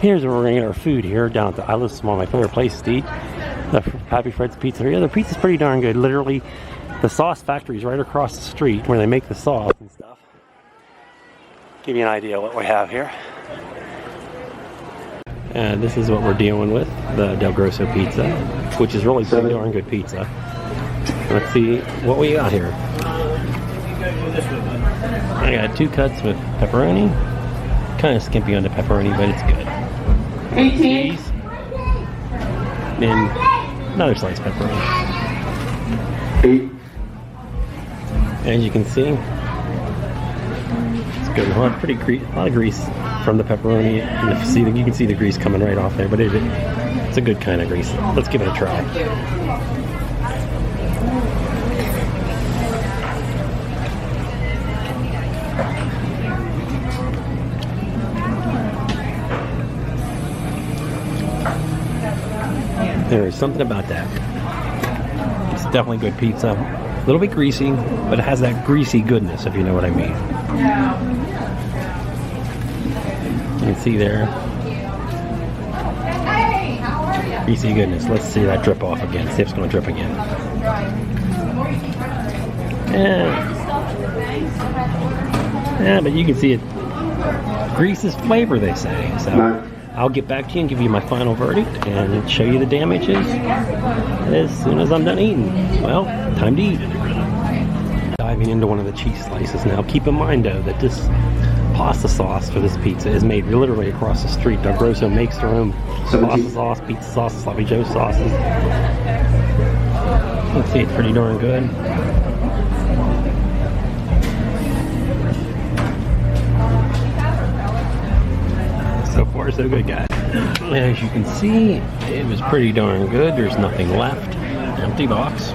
Here's where we're gonna get our food here down at the Island. It's one of my favorite places to eat. The Pappy Fred's Pizzeria. The pizza's pretty darn good. Literally, the sauce factory is right across the street where they make the sauce and stuff. Give you an idea of what we have here. And this is what we're dealing with, the DelGrosso pizza, which is really pretty darn good pizza. Let's see what we got here. I got 2 cuts with pepperoni. Kind of skimpy on the pepperoni, but it's good. Cheese. And another slice of pepperoni. As you can see, it's good. A lot of grease from the pepperoni. And you can see the grease coming right off there, but it's a good kind of grease. Let's give it a try. There is something about that. It's definitely good pizza. A little bit greasy, but it has that greasy goodness, if you know what I mean. You can see there. Greasy goodness. Let's see that drip off again. See if it's going to drip again. Yeah, but you can see it. Grease is flavor, they say. So I'll get back to you and give you my final verdict and show you the damages as soon as I'm done eating. Well, time to eat. Diving into one of the cheese slices now. Keep in mind though that this pasta sauce for this pizza is made literally across the street. DelGrosso makes their own pasta sauce, pizza sauce, sloppy joe sauces. Let's see, it's pretty darn good. So far, so good, guys. As you can see, it was pretty darn good. There's nothing left. Empty box.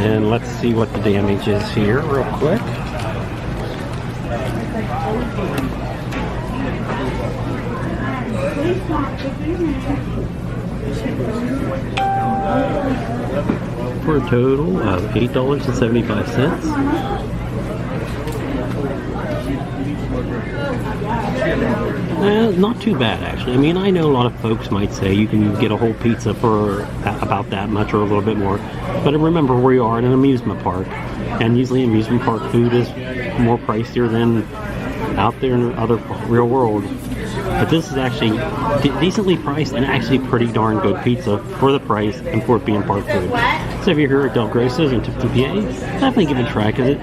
And let's see what the damage is here real quick. For a total of $8.75. Not too bad, actually. I mean, I know a lot of folks might say you can get a whole pizza for about that much or a little bit more. But remember, we are in an amusement park. And usually amusement park food is more pricier than out there in the other real world. But this is actually decently priced and actually pretty darn good pizza for the price and for it being park food. So if you're here at DelGrosso's in Tipton PA, definitely give it a try because it,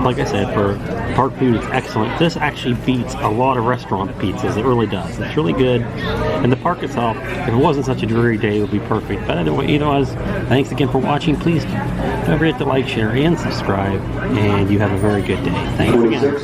like I said, for park food it's excellent. This actually beats a lot of restaurant pizzas. It really does. It's really good. And the park itself, if it wasn't such a dreary day, it would be perfect. But anyway, thanks again for watching. Please don't forget to like, share, and subscribe. And you have a very good day. Thanks again.